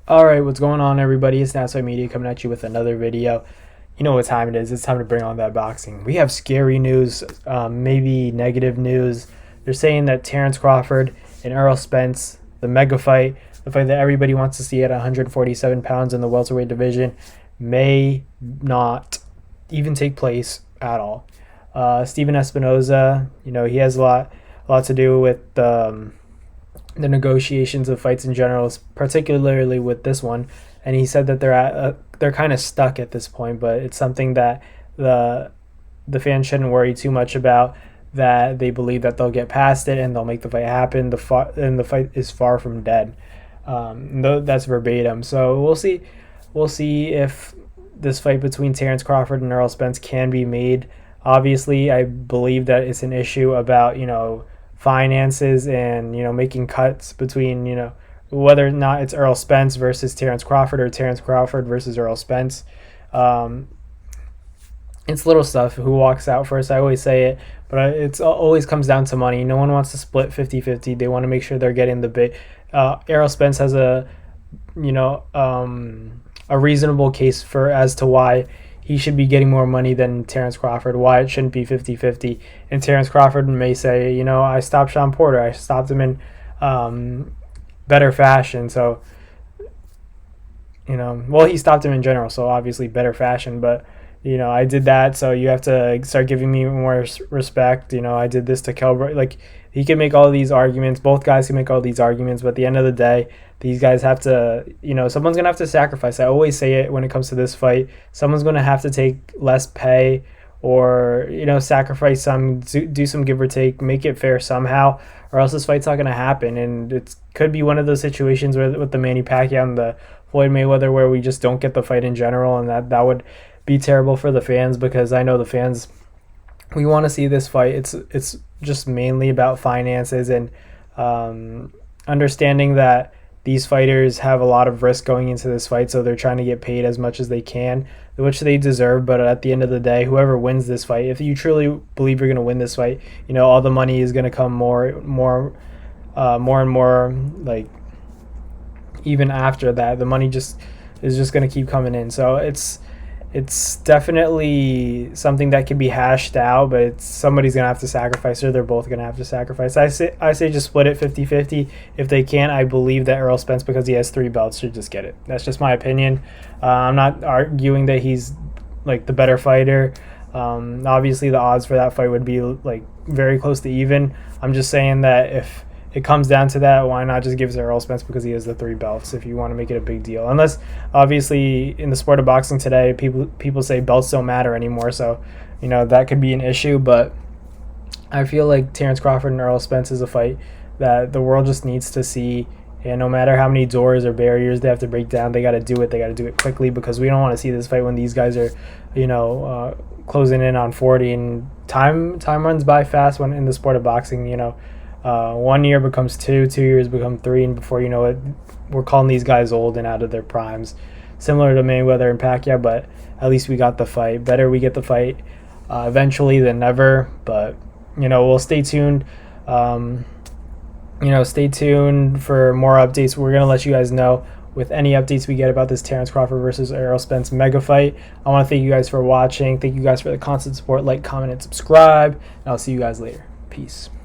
Alright, what's going on, everybody? It's DAYYY Media coming at you with another video. You know what time it is. It's time to bring on that boxing. We have scary news, maybe negative news. They're saying that Terence Crawford and Errol Spence, the mega fight, the fight that everybody wants to see at 147 pounds in the welterweight division, may not even take place at all. Steven Espinoza, he has a lot to do with the negotiations of fights in general, particularly with this one, and he said that they're kind of stuck at this point, but it's something that the fans shouldn't worry too much about. That they believe that they'll get past it and they'll make the fight happen. The fight is far from dead. That's verbatim. So we'll see. We'll see if this fight between Terence Crawford and Errol Spence can be made. Obviously, I believe that it's an issue about finances and making cuts between whether or not it's Errol Spence versus Terence Crawford or Terence Crawford versus Errol Spence. It's little stuff, who walks out first. I always say it, but it always comes down to money. No one wants to split 50-50. They want to make sure they're getting the big. Errol Spence has a reasonable case for as to why he should be getting more money than Terence Crawford, why it shouldn't be 50-50. And Terence Crawford may say, I stopped Sean Porter. I stopped him in better fashion. So, well, he stopped him in general, so obviously better fashion. But, I did that, so you have to start giving me more respect. I did this to Kelbrook. Like, he can make all these arguments. Both guys can make all these arguments. But at the end of the day, these guys have to, someone's going to have to sacrifice. I always say it when it comes to this fight. Someone's going to have to take less pay or, sacrifice some, do some give or take, make it fair somehow, or else this fight's not going to happen. And it could be one of those situations with the Manny Pacquiao and the Floyd Mayweather where we just don't get the fight in general, and that would be terrible for the fans, because I know the fans, we want to see this fight. It's just mainly about finances and understanding that these fighters have a lot of risk going into this fight, so they're trying to get paid as much as they can, which they deserve. But at the end of the day, whoever wins this fight, if you truly believe you're going to win this fight, all the money is going to come more and more, like, even after that, the money is just going to keep coming in. So it's definitely something that can be hashed out, but somebody's going to have to sacrifice, or they're both going to have to sacrifice. I say just split it 50-50. If they can't, I believe that Errol Spence, because he has 3 belts, should just get it. That's just my opinion. I'm not arguing that he's like the better fighter. Obviously, the odds for that fight would be like very close to even. I'm just saying that if it comes down to that, why not just give it to Errol Spence, because he has the 3 belts, if you want to make it a big deal. Unless, obviously, in the sport of boxing today, people say belts don't matter anymore, so, that could be an issue. But I feel like Terence Crawford and Errol Spence is a fight that the world just needs to see, and no matter how many doors or barriers they have to break down, they got to do it. They got to do it quickly, because we don't want to see this fight when these guys are, closing in on 40, and time runs by fast when in the sport of boxing. 1 year becomes 2, 2 years become 3, and before you know it, we're calling these guys old and out of their primes. Similar to Mayweather and Pacquiao, but at least we got the fight. Better we get the fight eventually than never. But we'll stay tuned. Stay tuned for more updates. We're gonna let you guys know with any updates we get about this Terence Crawford versus Errol Spence mega fight. I want to thank you guys for watching. Thank you guys for the constant support. Like, comment, and subscribe. And I'll see you guys later. Peace.